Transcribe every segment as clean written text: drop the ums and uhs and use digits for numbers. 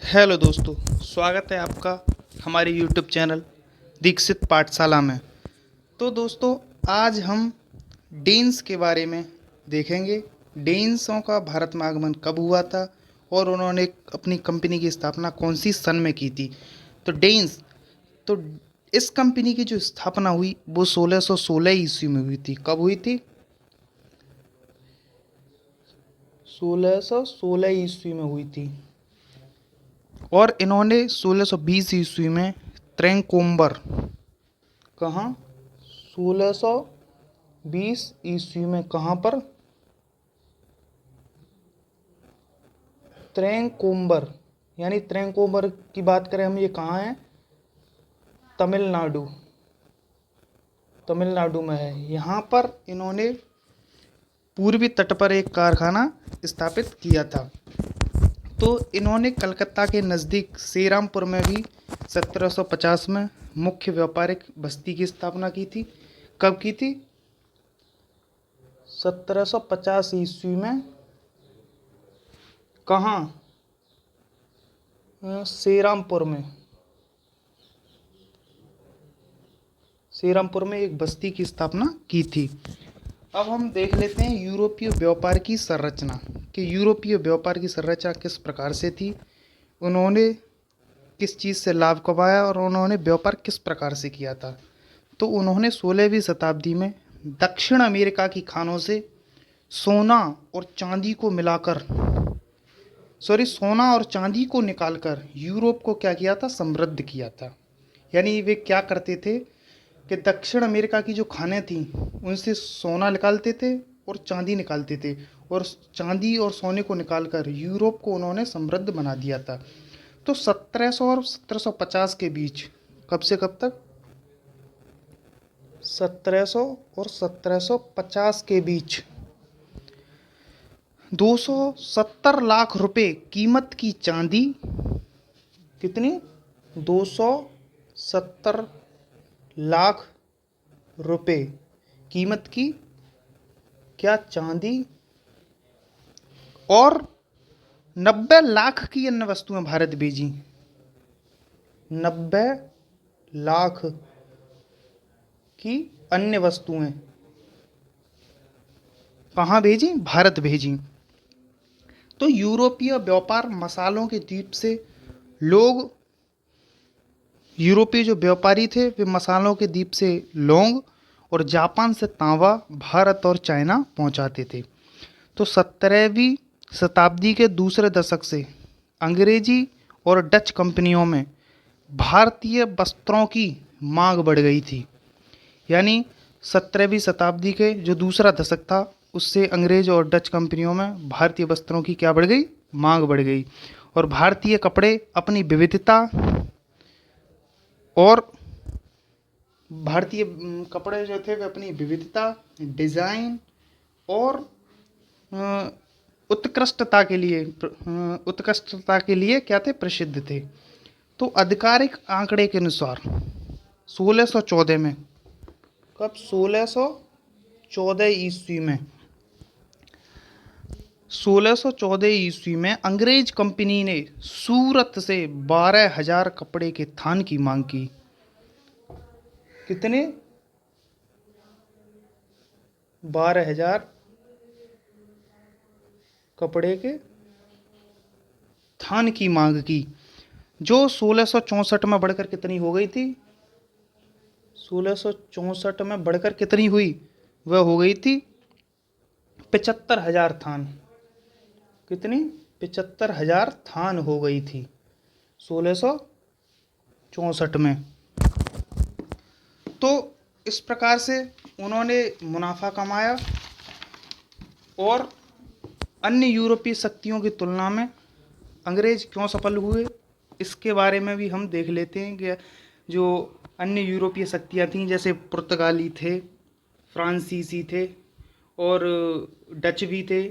Hello दोस्तों, स्वागत है आपका हमारे यूट्यूब चैनल दीक्षित पाठशाला में। तो दोस्तों, आज हम डेन्स के बारे में देखेंगे। डेन्सों का भारत में आगमन कब हुआ था और उन्होंने अपनी कंपनी की स्थापना कौन सी सन में की थी। तो डेन्स, तो इस कंपनी की जो स्थापना हुई वो 1616 ईस्वी में हुई थी। कब हुई थी? 1616 ईस्वी में हुई थी। और इन्होंने 1620 ईस्वी में त्रैंकोम्बर, कहाँ, 1620 ईस्वी में कहाँ पर? त्रैंकोम्बर, यानी त्रैंकोम्बर की बात करें हम, ये कहाँ है? तमिलनाडु, तमिलनाडु में है। यहाँ पर इन्होंने पूर्वी तट पर एक कारखाना स्थापित किया था। तो इन्होंने कलकत्ता के नज़दीक श्रीरामपुर में भी 1750 में मुख्य व्यापारिक बस्ती की स्थापना की थी। कब की थी? 1750 ईस्वी में। कहाँ? श्रीरामपुर में। श्रीरामपुर में एक बस्ती की स्थापना की थी। अब हम देख लेते हैं यूरोपीय व्यापार की संरचना, कि यूरोपीय व्यापार की संरचना किस प्रकार से थी, उन्होंने किस चीज़ से लाभ कमाया और उन्होंने व्यापार किस प्रकार से किया था। तो उन्होंने 16वीं शताब्दी में दक्षिण अमेरिका की खानों से सोना और चांदी को मिलाकर, सोना और चांदी को निकालकर यूरोप को क्या किया था? समृद्ध किया था। यानी वे क्या करते थे कि दक्षिण अमेरिका की जो खानें थीं उनसे सोना निकालते थे और चांदी निकालते थे, और चांदी और सोने को निकालकर यूरोप को उन्होंने समृद्ध बना दिया था। तो 1700 और 1750 के बीच, कब से कब तक? 1700 और 1750 के बीच 270 लाख रुपए कीमत की चांदी, कितनी? 270 लाख रुपए कीमत की क्या? चांदी, और 90 लाख की अन्य वस्तुएं भारत भेजी। 90 लाख की अन्य वस्तुएं कहाँ भेजी? भारत भेजी। तो यूरोपीय व्यापार मसालों के द्वीप से लोग, यूरोपीय जो व्यापारी थे वे मसालों के द्वीप से लौंग और जापान से तांबा भारत और चाइना पहुंचाते थे। तो 17वीं शताब्दी के दूसरे दशक से अंग्रेजी और डच कंपनियों में भारतीय वस्त्रों की मांग बढ़ गई थी। यानी 17वीं शताब्दी के जो दूसरा दशक था उससे अंग्रेज और डच कंपनियों में भारतीय वस्त्रों की क्या बढ़ गई? मांग बढ़ गई। और भारतीय कपड़े अपनी विविधता, और भारतीय कपड़े जो थे वे अपनी विविधता, डिज़ाइन और अ, उत्कृष्टता के लिए क्या थे? प्रसिद्ध थे। तो आधिकारिक आंकड़े के अनुसार 1614 में, कब? 1614 ईस्वी में, 1614 ईस्वी में अंग्रेज कंपनी ने सूरत से 12,000 कपड़े के थान की मांग की। कितने? 12,000 कपड़े के थान की मांग की, जो 1664 में बढ़कर कितनी हो गई थी? 1664 में बढ़कर कितनी हुई? वह हो गई थी 75,000 थान। कितनी? 75,000 थान हो गई थी 1664 में। तो इस प्रकार से उन्होंने मुनाफा कमाया, और अन्य यूरोपीय शक्तियों की तुलना में अंग्रेज क्यों सफल हुए इसके बारे में भी हम देख लेते हैं। कि जो अन्य यूरोपीय शक्तियाँ थीं, जैसे पुर्तगाली थे, फ्रांसीसी थे और डच भी थे,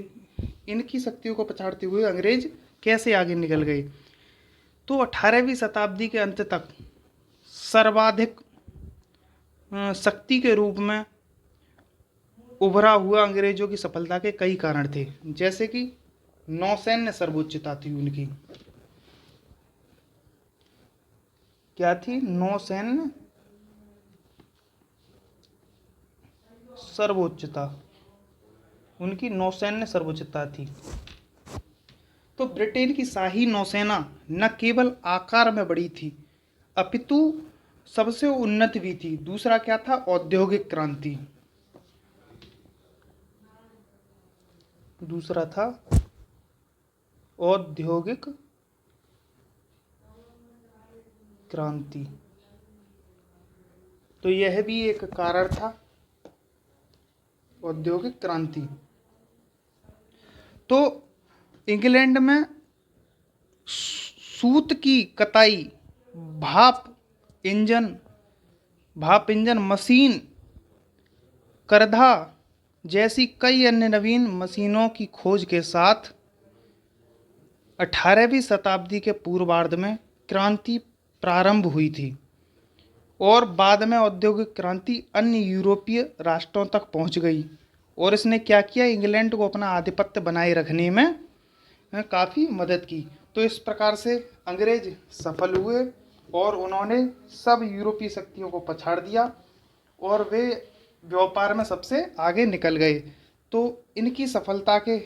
इनकी शक्तियों को पछाड़ते हुए अंग्रेज कैसे आगे निकल गए। तो 18वीं शताब्दी के अंत तक सर्वाधिक शक्ति के रूप में उभरा हुआ अंग्रेजों की सफलता के कई कारण थे, जैसे कि नौसैन्य सर्वोच्चता थी उनकी। क्या थी? नौसैन्य सर्वोच्चता, उनकी नौसैन्य सर्वोच्चता थी। तो ब्रिटेन की शाही नौसेना न केवल आकार में बड़ी थी अपितु सबसे उन्नत भी थी। दूसरा क्या था? औद्योगिक क्रांति। दूसरा था औद्योगिक क्रांति। तो यह भी एक कारण था, औद्योगिक क्रांति। तो इंग्लैंड में सूत की कताई, भाप इंजन मशीन, करधा जैसी कई अन्य नवीन मशीनों की खोज के साथ 18वीं शताब्दी के पूर्वार्ध में क्रांति प्रारंभ हुई थी और बाद में औद्योगिक क्रांति अन्य यूरोपीय राष्ट्रों तक पहुंच गई। और इसने क्या किया? इंग्लैंड को अपना आधिपत्य बनाए रखने में काफ़ी मदद की। तो इस प्रकार से अंग्रेज सफल हुए और उन्होंने सब यूरोपीय शक्तियों को पछाड़ दिया और वे व्यापार में सबसे आगे निकल गए। तो इनकी सफलता के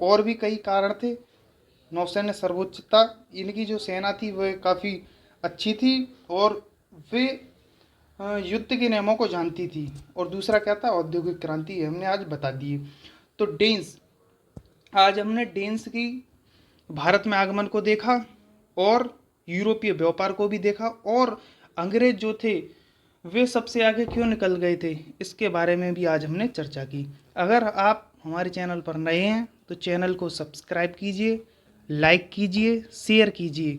और भी कई कारण थे। नौसैन्य सर्वोच्चता, इनकी जो सेना थी वह काफ़ी अच्छी थी और वे युद्ध के नियमों को जानती थी। और दूसरा क्या था? औद्योगिक क्रांति, हमने आज बता दिए। तो डेन्स, आज हमने डेन्स की भारत में आगमन को देखा और यूरोपीय व्यापार को भी देखा और अंग्रेज जो थे वे सबसे आगे क्यों निकल गए थे, इसके बारे में भी आज हमने चर्चा की। अगर आप हमारे चैनल पर नए हैं तो चैनल को सब्सक्राइब कीजिए, लाइक कीजिए, शेयर कीजिए।